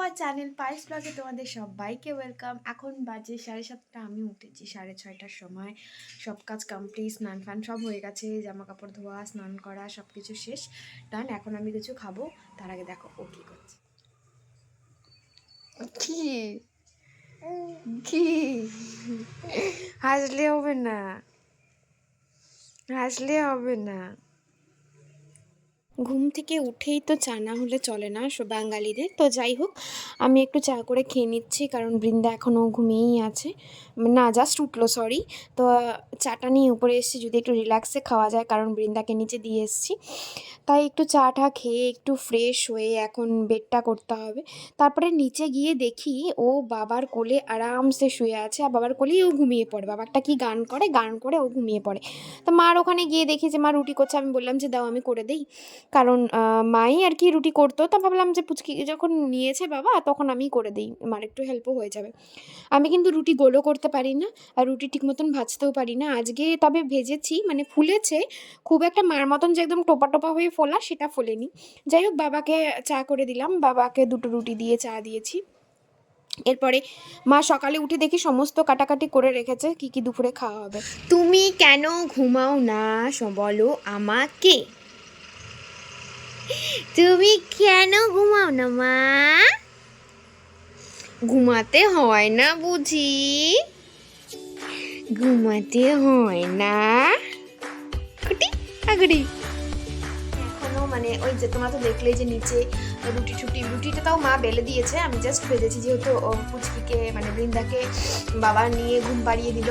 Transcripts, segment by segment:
Our channel পায়েস ব্লগে তোমাদের সবাইকে ওয়েলকাম। এখন বাজে 7:30, আমি উঠেছি 6:30টার সময়। সব কাজ কমপ্লিট, স্নান ফান সব হয়ে গেছে, জামা কাপড় ধোয়া, স্নান করা সব কিছু শেষ ডান। এখন আমি কিছু খাবো, তার আগে দেখো ও কী করছে। কি কি হাসলে হবে না, হাসলে হবে না। ঘুম থেকে উঠেই তো চা না হলে চলে না বাঙালিদের। তো যাই হোক, আমি একটু চা করে খেয়ে নিচ্ছি, কারণ বৃন্দা এখনও ঘুমিয়েই আছে, না জাস্ট উঠলো সরি। তো চাটা নিয়ে উপরে এসেছি যদি একটু রিল্যাক্সে খাওয়া যায়, কারণ বৃন্দাকে নিচে দিয়ে এসেছি। তাই একটু চাটা খেয়ে একটু ফ্রেশ হয়ে এখন বেডটা করতে হবে। তারপরে নিচে গিয়ে দেখি ও বাবার কোলে আরামসে শুয়ে আছে, আর বাবার কোলেই ও ঘুমিয়ে পড়ে। বাবারটা কি গান করে, গান করে ও ঘুমিয়ে পড়ে। তো মার ওখানে গিয়ে দেখি যে মা রুটি করছে, আমি বললাম যে দাও আমি করে দিই, কারণ মাই আর কি রুটি করতো। তো ভাবলাম যে পুচকি যখন নিয়েছে বাবা তখন আমি করে দিই, মার একটু হেল্পও হয়ে যাবে। আমি কিন্তু রুটি গোলও করতে পারি না, আর রুটি ঠিক মতন ভাজতেও পারি না। আজকে তবে ভেজেছি, মানে ফুলেছে খুব একটা, মার মতন যে একদম টোপা টোপা হয়ে ফোলা সেটা ফোলেনি। যাই হোক, বাবাকে চা করে দিলাম, বাবাকে 2টো রুটি দিয়ে চা দিয়েছি। এরপরে মা সকালে উঠে দেখি সমস্ত কাটাকাটি করে রেখেছে কি কি দুপুরে খাওয়া হবে। তুমি কেন ঘুমাও না বলো আমাকে, তুমি কেন ঘুমাও না মা? ঘুমাতে হয় না বুঝি? ঘুমাতে হয় না কুটি আগুড়ি। এখনো মানে ওই যে তোমরা তো দেখলেই যে নিচে রুটিটা তাও মা বেলে দিয়েছে, আমি জাস্ট ভেজেছি, যেহেতু পুচকিকে মানে বৃন্দাকে বাবা নিয়ে ঘুম পাড়িয়ে দিল,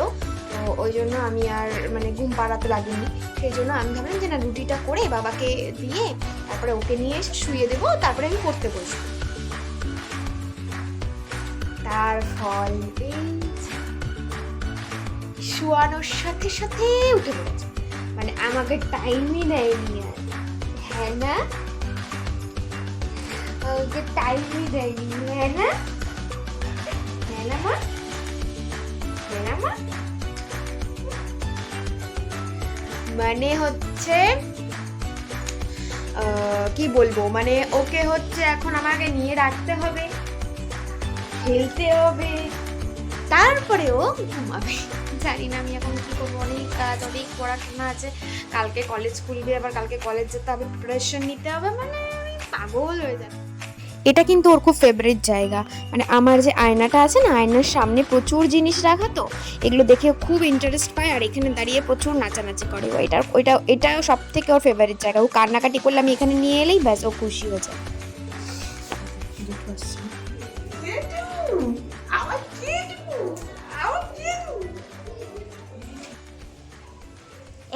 তো ওই জন্য আমি আর মানে ঘুম পাড়াতে লাগেনি। সেই জন্য আমি ভাবলাম যে না, রুটিটা করে বাবাকে দিয়ে তারপরে ওকে নিয়ে এসে শুয়ে দেবো, তারপরে আমি পড়তে বসবো। তার ফল শোয়ানোর সাথে সাথে উঠে পড়েছে, মানে আমাকে টাইমই দেয়নি আর। হ্যাঁ না, আমাকে টাইমই দেয়নি। হ্যাঁ না, হ্যাঁ না মা, হ্যাঁ না মা। মানে হচ্ছে কি বলবো, মানে ওকে হচ্ছে এখন আমাকে নিয়ে রাখতে হবে, খেলতে হবে, তারপরে ও ঘুমাবে। জানি না আমি এখন কি করবো, অনেক কাজ, অনেক পড়াশোনা আছে, কালকে কলেজ খুলবে, আবার কালকে কলেজ যেতে হবে, প্রিপারেশন নিতে হবে, মানে আমি পাগল হয়ে যাবে। এটা কিন্তু ওর খুব ফেভারিট জায়গা, মানে আমার যে আয়নাটা আছে না, আয়নার সামনে প্রচুর জিনিস রাখা, তো এগুলো দেখে খুব ইন্টারেস্ট পায়, আর এখানে দাঁড়িয়ে প্রচুর নাচানাচি করে। ও এটা সব থেকে ওর ফেভারিট জায়গা। ও কান্নাকাটি করলে আমি এখানে নিয়ে এলেই ব্যাস ও খুশি হয়ে যায়।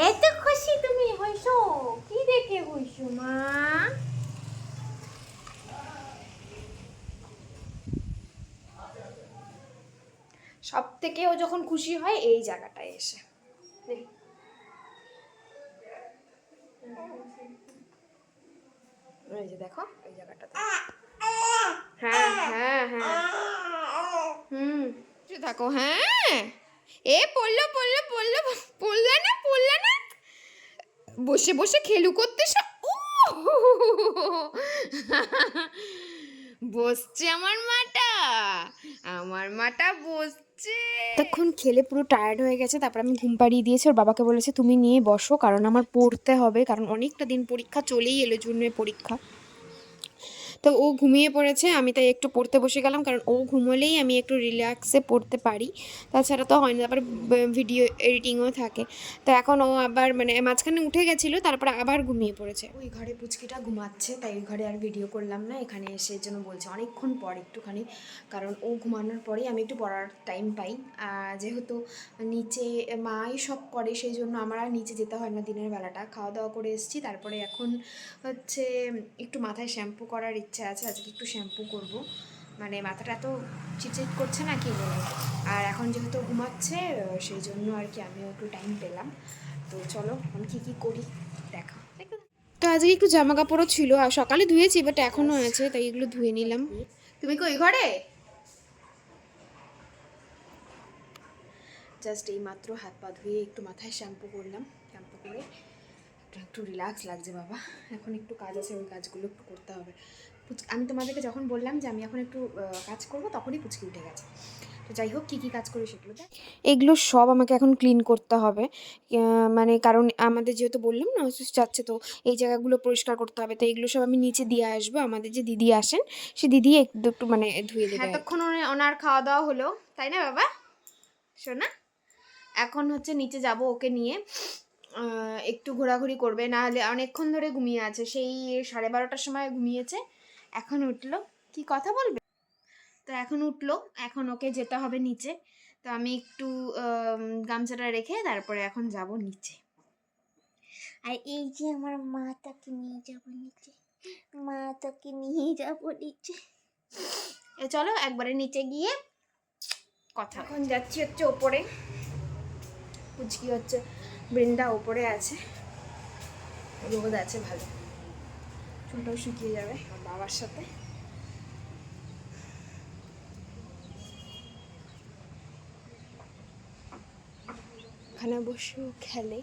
এত খুশি তুমি হইছো, কি দেখে হইছো মা? সব থেকে ও যখন খুশি হয় এই জায়গাটায় এসে। এই যে দেখো এই জায়গাটাতে। হ্যাঁ হ্যাঁ হ্যাঁ, থাকো। হ্যাঁ, এ পড়লো পড়লো পড়লো, পড়লা না, বসে বসে খেলু করতে বসছে আমার মাটা বসছে। তখন খেলে পুরো টায়ার্ড হয়ে গেছে, তারপর আমি ঘুম পাড়িয়ে দিয়েছি। ওর বাবাকে বলেছে তুমি নিয়ে বসো, কারণ আমার পড়তে হবে, কারণ অনেকটা দিন পরীক্ষা চলেই এলো, জুনের পরীক্ষা। তো ও ঘুমিয়ে পড়েছে, আমি তাই একটু পড়তে বসে গেলাম, কারণ ও ঘুমোলেই আমি একটু রিল্যাক্সে পড়তে পারি, তাছাড়া তো হয় না। তারপরে ভিডিও এডিটিংও থাকে। তো এখন ও আবার মানে মাঝখানে উঠে গেছিলো, তারপরে আবার ঘুমিয়ে পড়েছে। ওই ঘরে পুচকিটা ঘুমাচ্ছে, তাই ওই ঘরে আর ভিডিও করলাম না, এখানে এসে জন্য বলছে অনেকক্ষণ পর একটুখানি, কারণ ও ঘুমানোর পরেই আমি একটু পড়ার টাইম পাই। যেহেতু নিচে মাই সব করে, সেই জন্য আমার আর নিচে যেতে হয় না দিনের বেলাটা। খাওয়া দাওয়া করে এসেছি, তারপরে এখন হচ্ছে একটু মাথায় শ্যাম্পু করার ইচ্ছা আছে, আজকে একটু শ্যাম্পু করব, মানে মাথাটা এত চিটচিট করছে না কি বলে। আর এখন যেহেতু ঘুমাচ্ছে সেই জন্য আর কি আমিও একটু টাইম পেলাম। তো চলো এখন কী করি দেখো। তো আজকে একটু জামা কাপড়ও ছিল, আর সকালে ধুয়েছি, বাট এখনও আছে, তাই এগুলো ধুয়ে নিলাম। তুমি কি ওই ঘরে? জাস্ট এই মাত্র হাত পা ধুয়ে একটু মাথায় শ্যাম্পু করলাম, শ্যাম্পু করে একটু রিল্যাক্স লাগছে বাবা। এখন একটু কাজ আছে, ওই কাজগুলো একটু করতে হবে, আমি তোমাদেরকে যখন বললাম যে আমি এখন একটু কাজ করব, তখনই পুচকি উঠে গেছে। তো যাই হোক, কী কী কাজ করি সেগুলো এগুলো সব আমাকে এখন ক্লিন করতে হবে। মানে কারণ আমাদের যেহেতু বললাম না অসুস্থ যাচ্ছে, তো এই জায়গাগুলো পরিষ্কার করতে হবে। তো এগুলো সব আমি নিচে দিয়ে আসবো। আমাদের যে দিদি আসেন, সে দিদি একটু একটু মানে ধুয়ে দেবে। এতক্ষণ ওনার খাওয়া দাওয়া হলো, তাই না বাবা শোনা? এখন হচ্ছে নিচে যাব ওকে নিয়ে, একটু ঘোরাঘুরি করবে, নাহলে অনেকক্ষণ ধরে ঘুমিয়ে আছে, সেই 12:30টার সময় ঘুমিয়েছে, এখন উঠলো। কি কথা বলবে? তো এখন উঠলো, এখন ওকে যেতে হবে নিচে। তো আমি একটু গামছাটা রেখে তারপরে এখন যাব নিচে। আর এই যে আমার মা, তাকে নিয়ে যাব নিচে, মা তাকে নিয়ে যাব নিচে। চলো একবারে নিচে গিয়ে কথা। এখন যাচ্ছি হচ্ছে ওপরে, পুচকি হচ্ছে বৃন্দা ওপরে আছে, রোদ আছে ভালো, চুলটাও শুকিয়ে যাবে বাবার সাথে। ওখানে বসেও খেলে।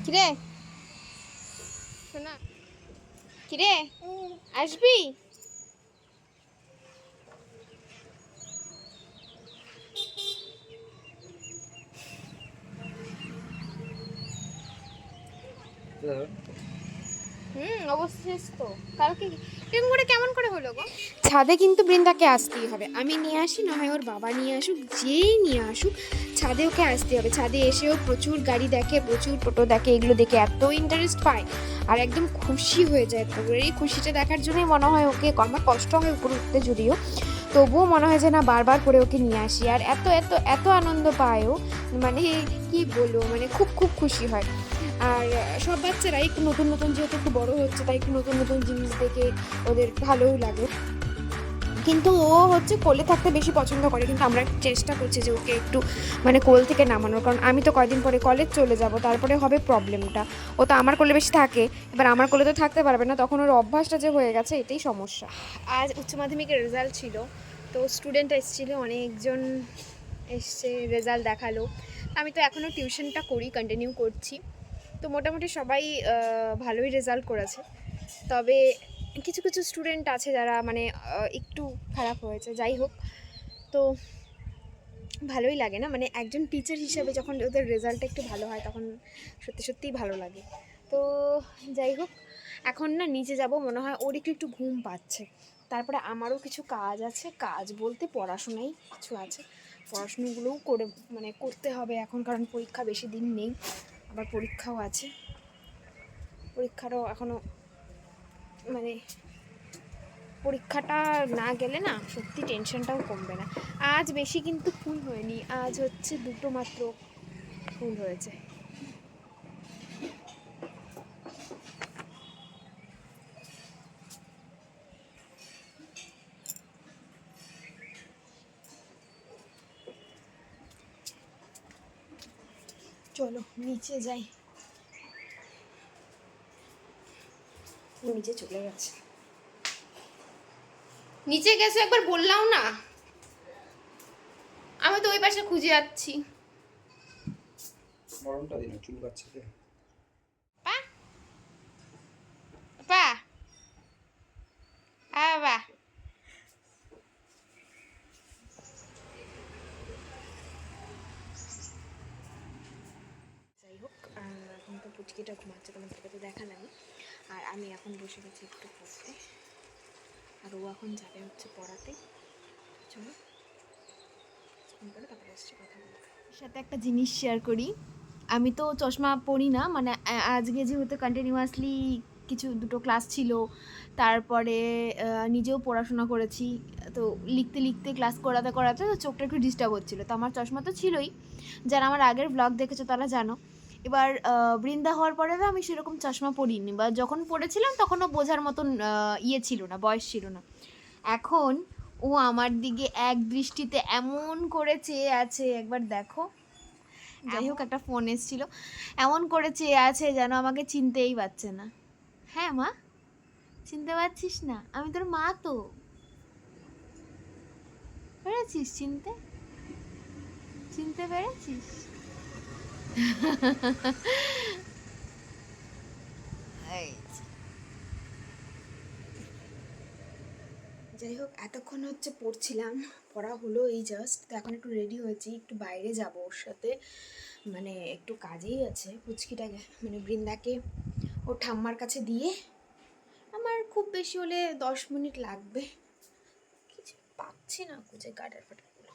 কিরে শোনা, কিরে আসবি? অবশ্যই তো। কালকে এরকম করে কেমন করে হলো গো? ছাদে কিন্তু বৃন্দাকে আসতেই হবে। আমি নিয়ে আসি, না হয় ওর বাবা নিয়ে আসুক, যেই নিয়ে আসুক, ছাদে ওকে আসতে হবে। ছাদে এসেও প্রচুর গাড়ি দেখে, প্রচুর টোটো দেখে, এগুলো দেখে এত ইন্টারেস্ট পায় আর একদম খুশি হয়ে যায়। তো এই খুশিটা দেখার জন্যই মনে হয় ওকে, আমার কষ্ট হয় উপরে উঠতে যদিও, তবুও মনে হয় যে না বারবার করে ওকে নিয়ে আসি। আর এত এত এত আনন্দ পায়ও, মানে কি বলবো, মানে খুব খুব খুশি হয়। আর সব বাচ্চারা একটু নতুন নতুন, যেহেতু একটু বড় হচ্ছে, তাই একটু নতুন নতুন জিনিস দেখে ওদের ভালোই লাগে। কিন্তু ও হচ্ছে কোলে থাকতে বেশি পছন্দ করে, কিন্তু আমরা চেষ্টা করছি যে ওকে একটু মানে কোল থেকে নামানোর, কারণ আমি তো কয়দিন পরে কলেজ চলে যাব, তারপরে হবে প্রবলেমটা। ও তো আমার কোলে বেশি থাকে, এবার আমার কোলে তো থাকতে পারবে না, তখন ওর অভ্যাসটা যে হয়ে গেছে, এটাই সমস্যা। আজ উচ্চ মাধ্যমিকের রেজাল্ট ছিল, তো স্টুডেন্ট এসেছিল, অনেকজন এসছে, রেজাল্ট দেখালো। আমি তো এখনও টিউশনটা করি, কন্টিনিউ করছি। তো মোটামুটি সবাই ভালোই রেজাল্ট করেছে, তবে কিছু কিছু স্টুডেন্ট আছে যারা মানে একটু খারাপ হয়েছে। যাই হোক, তো ভালোই লাগে না, মানে একজন টিচার হিসেবে যখন ওদের রেজাল্টটা একটু ভালো হয়, তখন সত্যি সত্যিই ভালো লাগে। তো যাই হোক, এখন না নিচে যাব, মনে হয় ওর একটু একটু ঘুম পাচ্ছে। তারপরে আমারও কিছু কাজ আছে, কাজ বলতে পড়াশোনাই কিছু আছে, পড়াশুনোগুলোও করে মানে করতে হবে এখন, কারণ পরীক্ষা বেশি দিন নেই, আবার পরীক্ষাও আছে। পরীক্ষারও এখনও মানে পরীক্ষাটা না গেলে না সত্যি টেনশনটাও কমবে না। আজ বেশি কিন্তু ফুল হয়নি, আজ হচ্ছে 2টো মাত্র ফুল হয়েছে। চলো নিচে যাই। নিচে চলে গেছে, নিচে গেছে একবার বললাম না, আমি তো ওই পাশে খুঁজে যাচ্ছি। মরণটা দিন চুল কাটছে। পা পা বাবা, যাই হোক, এখন তো পুচকিটা ঘুমাচ্ছে, তোমাদেরকে তো দেখালামই। আর আমি এখন বসে গেছি একটু পড়তে, আর ও এখন যাবে হচ্ছে পড়াতে। চলো তারপরে আসছি কথা বলবো। এর সাথে একটা জিনিস শেয়ার করি, আমি তো চশমা পরি না, মানে আজকে যেহেতু কন্টিনিউয়াসলি কিছু 2টো ক্লাস ছিল, তারপরে নিজেও পড়াশোনা করেছি, তো লিখতে লিখতে ক্লাস করাতে করাতে তো চোখটা একটু ডিস্টার্ব হচ্ছিলো। তো আমার চশমা তো ছিলই, যারা আমার আগের ব্লগ দেখেছো তারা জানো। এবার বৃন্দা হওয়ার পরে না আমি সেরকম চশমা পরিনি, বা যখন পড়েছিলাম তখনও বোঝার মতন ইয়ে ছিল না, বয়স ছিল না। এখন ও আমার দিকে এক দৃষ্টিতে এমন করে চেয়ে আছে, একবার দেখো। যাই হোক, একটা ফোন এসেছিল, এমন করে চেয়ে আছে যেন আমাকে চিনতেই পারছে না। হ্যাঁ মা, চিনতে পারছিস না? আমি তোর মা তো, পেরেছিস চিনতে? চিনতে পেরেছিস? যাই হোক, এতক্ষণ হচ্ছে পড়ছিলাম, পড়া হলো এই জাস্ট। তো এখন একটু রেডি হয়েছি, একটু বাইরে যাব ওর সাথে, মানে একটু কাজেই আছে। পুচকিটাকে মানে বৃন্দাকে ওর ঠাম্মার কাছে দিয়ে আমার খুব বেশি হলে 10 মিনিট লাগবে। কিছু পাচ্ছি না খুঁজে কাটার ফাটারগুলো,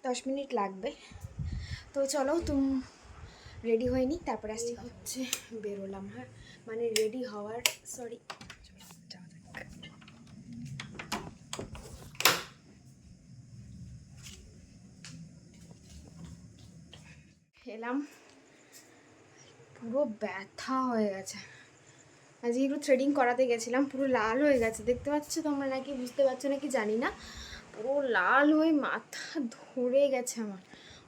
10 মিনিট লাগবে। তো চলো, তুমি রেডি হয়নি, তারপরে আসছি হচ্ছে বেরোলাম। হ্যাঁ মানে রেডি হওয়ার, সরি, এলাম, পুরো ব্যথা হয়ে গেছে। আজকে একটু থ্রেডিং করাতে গেছিলাম, পুরো লাল হয়ে গেছে, দেখতে পাচ্ছ তোমরা নাকি বুঝতে পারছো নাকি জানি না, পুরো লাল হয়ে মাথা ধরে গেছে আমার,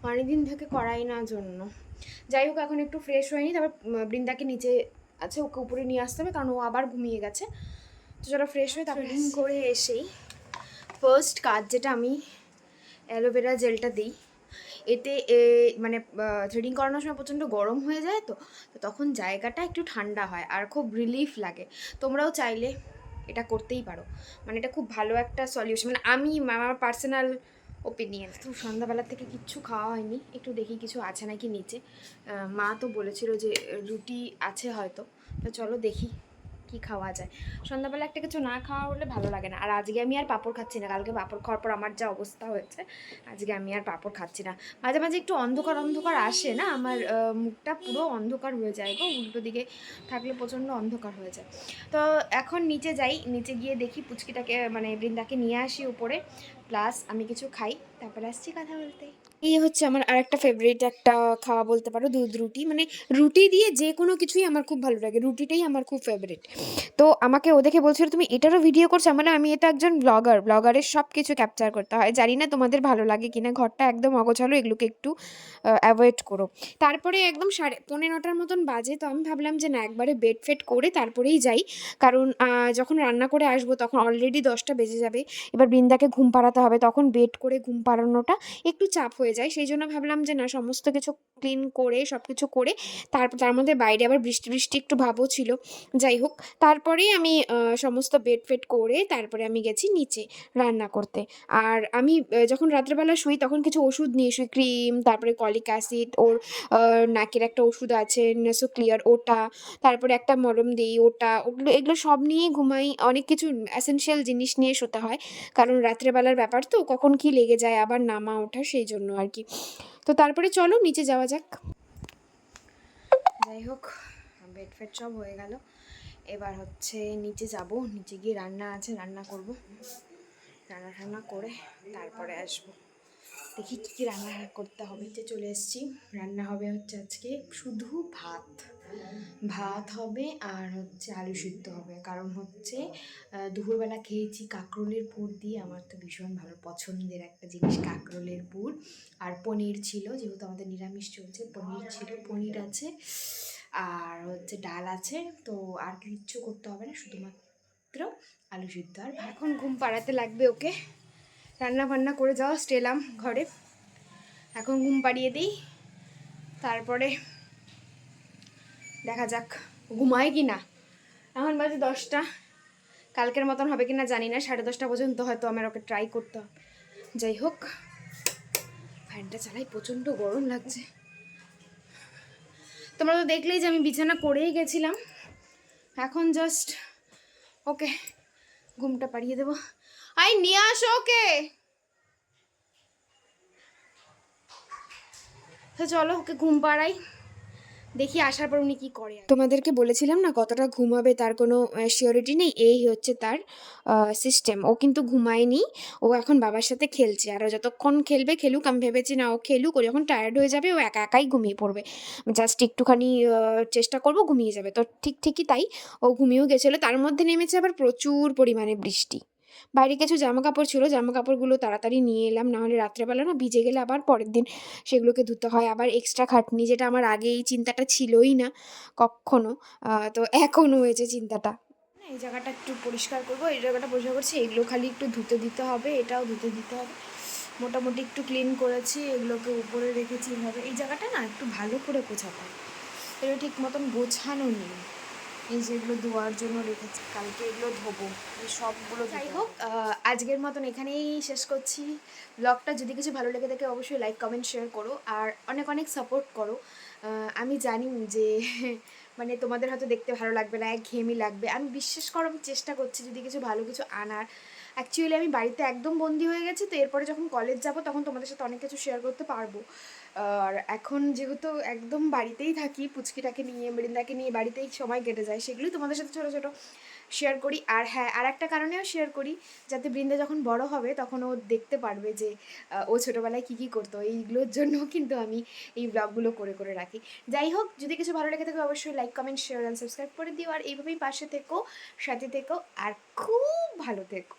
অনেকদিন থেকে করাই না জন্য। যাই হোক, এখন একটু ফ্রেশ হয়নি, তারপর বৃন্দাকে নিচে আছে, ওকে উপরে নিয়ে আসতে হবে কারণ ও আবার ঘুমিয়ে গেছে। তো চলো ফ্রেশ হয়ে তারপর থ্রেডিং করে এসেই ফার্স্ট কাজ যেটা, আমি অ্যালোভেরা জেলটা দিই। এতে মানে থ্রেডিং করানোর সময় প্রচণ্ড গরম হয়ে যায়, তো তখন জায়গাটা একটু ঠান্ডা হয় আর খুব রিলিফ লাগে। তোমরাও চাইলে এটা করতেই পারো, মানে এটা খুব ভালো একটা সলিউশন, মানে আমি আমার পার্সোনাল ওপিনিয়ন। তো সন্ধ্যাবেলা থেকে কিচ্ছু খাওয়া হয়নি, একটু দেখি কিছু আছে নাকি নিচে। মা তো বলেছিল যে রুটি আছে হয়তো, তো চলো দেখি কি খাওয়া যায়। সন্ধ্যাবেলা একটা কিছু না খাওয়া হলে ভালো লাগে না। আর আজকে আমি আর পাঁপড় খাচ্ছি না, কালকে পাঁপড় খাওয়ার পর আমার যা অবস্থা হয়েছে, আজকে আমি আর পাঁপড় খাচ্ছি না। মাঝে মাঝে একটু অন্ধকার অন্ধকার আসে না, আমার মুখটা পুরো অন্ধকার হয়ে যায় গো, উল্টো দিকে থাকলে প্রচণ্ড অন্ধকার হয়ে যায়। তো এখন নিচে যাই, নিচে গিয়ে দেখি পুচকিটাকে মানে বৃন্দাকে নিয়ে আসি উপরে, প্লাস আমি কিছু খাই, তারপরে আসছি কথা বলতে। এই হচ্ছে আমার আরেকটা ফেভারিট একটা খাওয়া বলতে পারো, দুধ রুটি। মানে রুটি দিয়ে যে কোনো কিছুই আমার খুব ভালো লাগে, রুটিটাই আমার খুব ফেভারিট। তো আমাকে ও দেখে বলছিল তুমি এটারও ভিডিও করছো, মানে আমি এটা একজন ব্লগারের সব কিছু ক্যাপচার করতে হয়। জানি না তোমাদের ভালো লাগে কিনা, ঘরটা একদম অগোছালো, এগুলোকে একটু অ্যাভয়েড করো। তারপরে একদম 9:30 মতন বাজে, তো আমি ভাবলাম যে না, একবারে বেড ফেড করে তারপরেই যাই, কারণ যখন রান্না করে আসবো তখন অলরেডি 10টা বেজে যাবে। এবার বৃন্দাকে ঘুম পাড়াতে হবে, তখন বেড করে ঘুম পাড়ানোটা একটু চাপ হয়ে যায়। সেই জন্য ভাবলাম যে না, সমস্ত কিছু ক্লিন করে সব কিছু করে তারপর, তার মধ্যে বাইরে আবার বৃষ্টি বৃষ্টি একটু ভাবও ছিল। যাই হোক, তারপরেই আমি সমস্ত বেড ফেড করে তারপরে আমি গেছি নিচে রান্না করতে। আর আমি যখন রাত্রেবেলা শুই তখন কিছু ওষুধ নিয়ে শুই, ক্রিম, তারপরে কলিক অ্যাসিড, ওর নাকের একটা ওষুধ আছে নেসো ক্লিয়ার, ওটা, তারপরে একটা মলম দিই, ওটা, ওগুলো এগুলো সব নিয়ে ঘুমাই। অনেক কিছু এসেনশিয়াল জিনিস নিয়ে শুতে হয়, কারণ রাত্রেবেলার ব্যাপার তো, কখন কি লেগে যায় আবার নামা ওঠা, সেই জন্য আর কি। তো তারপরে চলো নিচে যাওয়া যাক। যাই হোক, বেড ফেড সব হয়ে গেল, এবার হচ্ছে নিচে যাব, নিচে গিয়ে রান্না আছে, রান্না করব, রান্না টান্না করে তারপরে আসবো। দেখি কী কী রান্না করতে হবে। চলে এসেছি, রান্না হবে হচ্ছে আজকে শুধু ভাত, ভাত হবে আর হচ্ছে আলু সিদ্ধ হবে। কারণ হচ্ছে দুপুরবেলা খেয়েছি কাঁকরোলের পুর দিয়ে, আমার তো ভীষণ ভালো পছন্দের একটা জিনিস কাঁকরোলের পুর। আর পনির ছিল, যেহেতু আমাদের নিরামিষ চলছে, পনির ছিল, পনির আছে, আর হচ্ছে ডাল আছে। তো আর কিচ্ছু করতে হবে না, শুধুমাত্র আলু সিদ্ধ আর। এখন ঘুম পাড়াতে লাগবে ওকে, রান্না বান্না করে জাস্ট এলাম ঘরে, এখন ঘুম পাড়িয়ে দিই, তারপরে দেখা যাক ঘুমায় কি না। এখন বাজে 10টা, কালকের মতন হবে কি না জানি না, 10:30 পর্যন্ত হয়তো আমার ওকে ট্রাই করতে হবে। যাই হোক, ফ্যানটা চালাই, প্রচণ্ড গরম লাগছে। তোমরা তো দেখলেই যে আমি বিছানা করেই গেছিলাম, এখন জাস্ট ওকে ঘুমটা পাড়িয়ে দেবো। নিয়ে আসো ওকে। তো চলো ওকে ঘুম পাড়াই, দেখি আসার পর উনি কী করে। তোমাদেরকে বলেছিলাম না কতটা ঘুমাবে তার কোনো সিওরিটি নেই, এই হচ্ছে তার সিস্টেম। ও কিন্তু ঘুমায়নি, ও এখন বাবার সাথে খেলছে, আর যতক্ষণ খেলবে খেলুক। আমি ভেবেছি না ও খেলুক, ও যখন টায়ার্ড হয়ে যাবে ও একা একাই ঘুমিয়ে পড়বে, জাস্ট একটুখানি চেষ্টা করবো ঘুমিয়ে যাবে। তো ঠিকই তাই, ও ঘুমিয়েও গেছিলো। তার মধ্যে নেমেছে আবার প্রচুর পরিমাণে বৃষ্টি। বাইরে কিছু জামা কাপড় ছিল, জামা কাপড়গুলো তাড়াতাড়ি নিয়ে এলাম, নাহলে রাত্রেবেলা না ভিজে গেলে আবার পরের দিন সেগুলোকে ধুতে হয়, আবার এক্সট্রা খাটনি, যেটা আমার আগে এই চিন্তাটা ছিলই না কখনো। তো এখন হয়েছে চিন্তাটা। এই জায়গাটা একটু পরিষ্কার করবো, এই জায়গাটা পরিষ্কার করছি, এগুলো খালি একটু ধুতে দিতে হবে, এটাও ধুতে দিতে হবে। মোটামুটি একটু ক্লিন করেছি, এগুলোকে উপরে রেখেছি এভাবে। এই জায়গাটা না একটু ভালো করে গোছাতে হয়, এগুলো ঠিক মতন গোছানো নেই। এই যে এগুলো ধোয়ার জন্য রেখেছি, কালকে এগুলো ধোবো, এই সবগুলো। যাই হোক, আজকের মতন এখানেই শেষ করছি ব্লগটা। যদি কিছু ভালো লেগে থাকে অবশ্যই লাইক কমেন্ট শেয়ার করো, আর অনেক অনেক সাপোর্ট করো। আমি জানি যে মানে তোমাদের হয়তো দেখতে ভালো লাগবে না, একঘেয়েমি লাগবে। আমি বিশ্বাস করো, আমি চেষ্টা করছি যদি কিছু ভালো কিছু আনার। অ্যাকচুয়ালি আমি বাড়িতে একদম বন্দি হয়ে গেছি, তো এরপরে যখন কলেজ যাব তখন তোমাদের সাথে অনেক কিছু শেয়ার করতে পারবো। আর এখন যেহেতু একদম বাড়িতেই থাকি, পুচকিটাকে নিয়ে বৃন্দাকে নিয়ে বাড়িতেই সময় কেটে যায়, সেগুলোই তোমাদের সাথে ছোটো ছোটো শেয়ার করি। আর হ্যাঁ, আর একটা কারণেও শেয়ার করি, যাতে বৃন্দা যখন বড় হবে তখন ও দেখতে পারবে যে ও ছোটোবেলায় কী কী করতো। এইগুলোর জন্যও কিন্তু আমি এই ব্লগগুলো করে করে রাখি। যাই হোক, যদি কিছু ভালো লেগে থাকে অবশ্যই like comment share and subscribe করে দিও, আর এইভাবেই পাশে থেকো, সাথে থেকো, আর খুব ভালো থেকো।